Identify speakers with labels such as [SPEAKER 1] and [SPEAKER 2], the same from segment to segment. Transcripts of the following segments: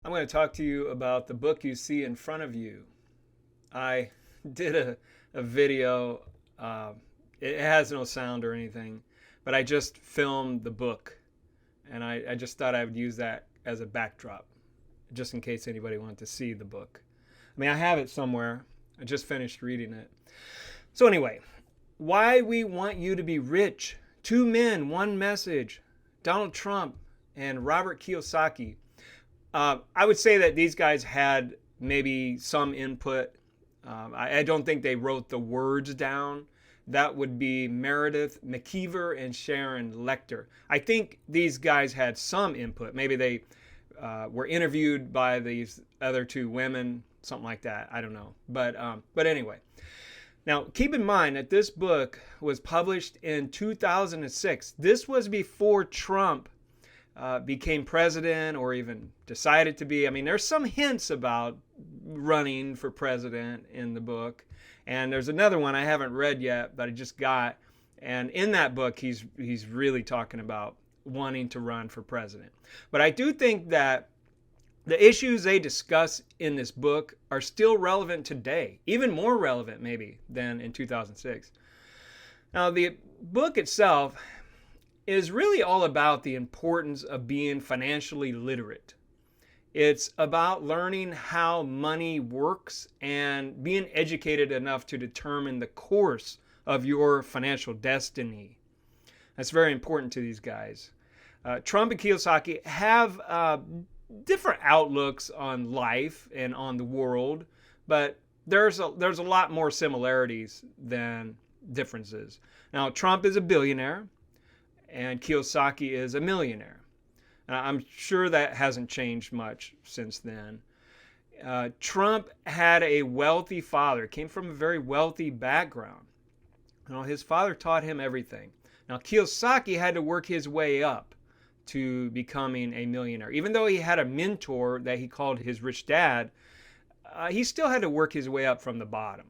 [SPEAKER 1] I'm going to talk to you about the book you see in front of you. I did a video. It has no sound or anything, but I just filmed the book. And I just thought I would use that as a backdrop, just in case anybody wanted to see the book. I mean, I have it somewhere. I just finished reading it. So anyway, why we want you to be rich. Two men, one message. Donald Trump and Robert Kiyosaki. I would say that these guys had maybe some input. I don't think they wrote the words down. That would be Meredith McKeever and Sharon Lechter. I think these guys had some input. Maybe they were interviewed by these other two women, something like that. I don't know. But anyway. Now, keep in mind that this book was published in 2006. This was before Trump became president or even decided to be. I mean, there's some hints about running for president in the book. And there's another one I haven't read yet, but I just got. And in that book, he's really talking about wanting to run for president. But I do think that the issues they discuss in this book are still relevant today, even more relevant maybe than in 2006. Now, the book itself is really all about the importance of being financially literate. It's about learning how money works and being educated enough to determine the course of your financial destiny. That's very important to these guys. Trump and Kiyosaki have different outlooks on life and on the world, but there's a lot more similarities than differences. Now, Trump is a billionaire and Kiyosaki is a millionaire. I'm sure that hasn't changed much since then. Trump had a wealthy father, came from a very wealthy background. His father taught him everything. Now, Kiyosaki had to work his way up to becoming a millionaire. Even though he had a mentor that he called his rich dad, he still had to work his way up from the bottom.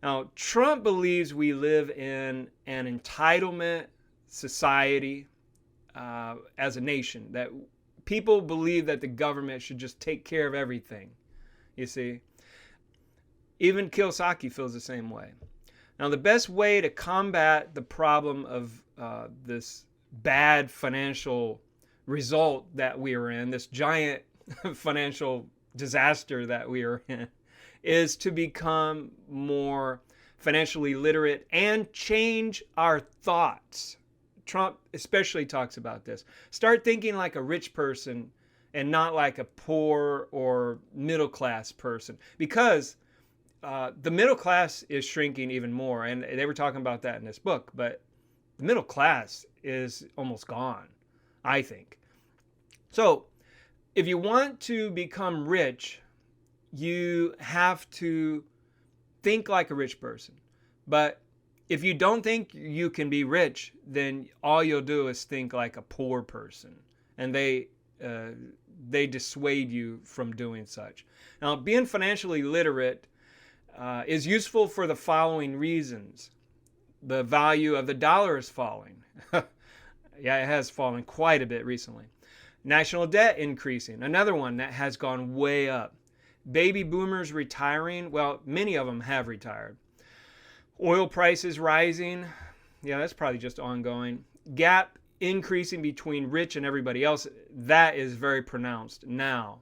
[SPEAKER 1] Now, Trump believes we live in an entitlement society as a nation, that people believe that the government should just take care of everything, you see. Even Kiyosaki feels the same way. Now, the best way to combat the problem of this bad financial result that we are in, this giant financial disaster that we are in, is to become more financially literate and change our thoughts. Trump especially talks about this. Start thinking like a rich person and not like a poor or middle class person, because the middle class is shrinking even more. And they were talking about that in this book, but the middle class is almost gone, I think. So if you want to become rich, you have to think like a rich person. But if you don't think you can be rich, then all you'll do is think like a poor person. And they dissuade you from doing such. Now, being financially literate is useful for the following reasons. The value of the dollar is falling. Yeah, it has fallen quite a bit recently. National debt increasing. Another one that has gone way up. Baby boomers retiring. Well, many of them have retired. Oil prices rising. Yeah, that's probably just ongoing. Gap increasing between rich and everybody else. That is very pronounced now,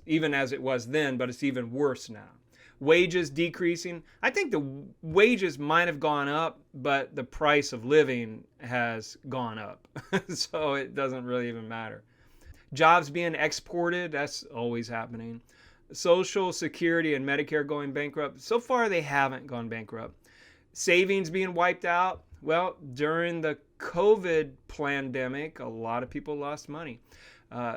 [SPEAKER 1] even as it was then, but it's even worse now. Wages decreasing. I think the wages might have gone up, but the price of living has gone up. So it doesn't really even matter. Jobs being exported, that's always happening. Social Security and Medicare going bankrupt. So far, they haven't gone bankrupt. Savings being wiped out. Well, during the COVID pandemic, a lot of people lost money.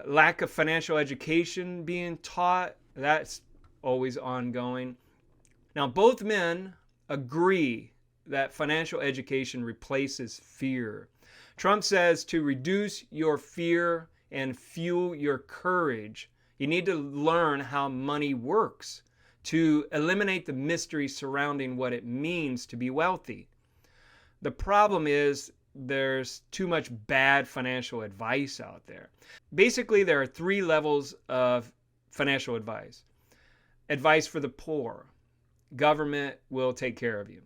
[SPEAKER 1] Lack of financial education being taught. That's always ongoing. Now, both men agree that financial education replaces fear. Trump says to reduce your fear and fuel your courage, you need to learn how money works to eliminate the mystery surrounding what it means to be wealthy. The problem is there's too much bad financial advice out there. Basically, there are 3 levels of financial advice. Advice for the poor. Government will take care of you.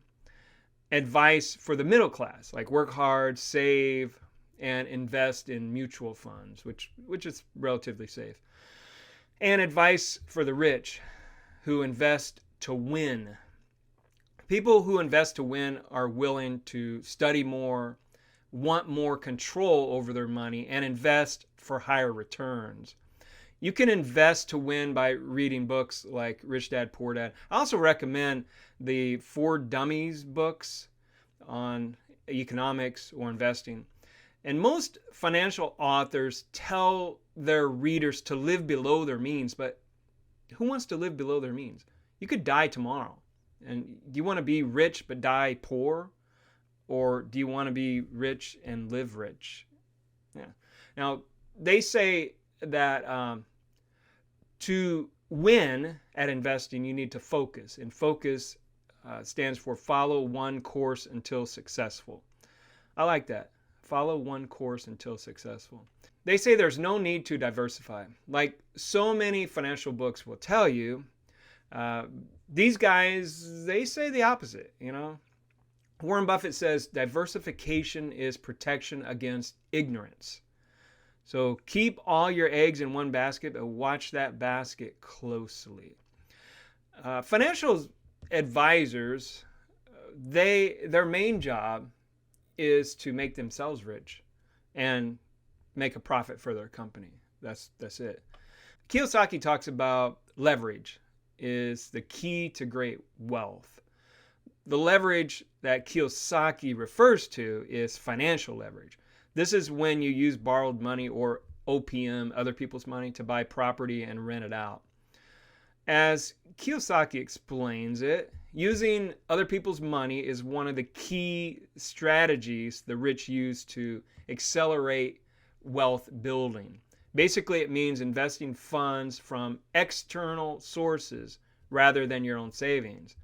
[SPEAKER 1] Advice for the middle class, like work hard, save, and invest in mutual funds, which is relatively safe. And advice for the rich who invest to win. People who invest to win are willing to study more, want more control over their money, and invest for higher returns. You can invest to win by reading books like Rich Dad, Poor Dad. I also recommend the For Dummies books on economics or investing. And most financial authors tell their readers to live below their means, but who wants to live below their means? You could die tomorrow. And do you want to be rich but die poor? Or do you want to be rich and live rich? Yeah. Now, they say that to win at investing, you need to focus. And focus stands for follow one course until successful. I like that. Follow one course until successful. They say there's no need to diversify. Like so many financial books will tell you, these guys, they say the opposite, you know. Warren Buffett says diversification is protection against ignorance. So keep all your eggs in one basket, but watch that basket closely. Financial advisors, their main job is to make themselves rich and make a profit for their company. That's it. Kiyosaki talks about leverage is the key to great wealth. The leverage that Kiyosaki refers to is financial leverage. This is when you use borrowed money or OPM, other people's money, to buy property and rent it out. As Kiyosaki explains it, using other people's money is one of the key strategies the rich use to accelerate wealth building. Basically, it means investing funds from external sources rather than your own savings.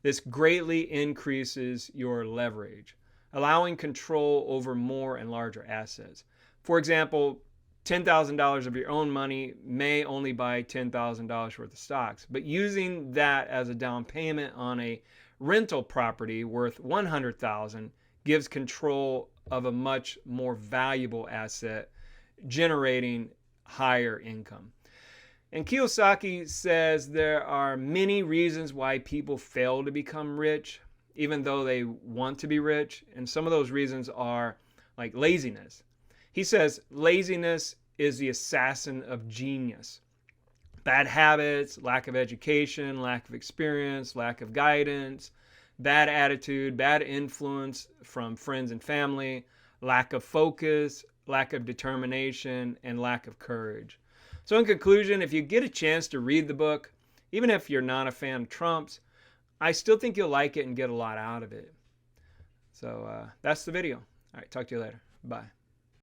[SPEAKER 1] This greatly increases your leverage, allowing control over more and larger assets. For example, $10,000 of your own money may only buy $10,000 worth of stocks, but using that as a down payment on a rental property worth $100,000 gives control of a much more valuable asset, generating higher income. And Kiyosaki says there are many reasons why people fail to become rich, even though they want to be rich. And some of those reasons are like laziness. He says laziness is the assassin of genius. Bad habits, lack of education, lack of experience, lack of guidance, bad attitude, bad influence from friends and family, lack of focus, lack of determination, and lack of courage. So in conclusion, if you get a chance to read the book, even if you're not a fan of Trump's, I still think you'll like it and get a lot out of it. So that's the video. All right, talk to you later. Bye.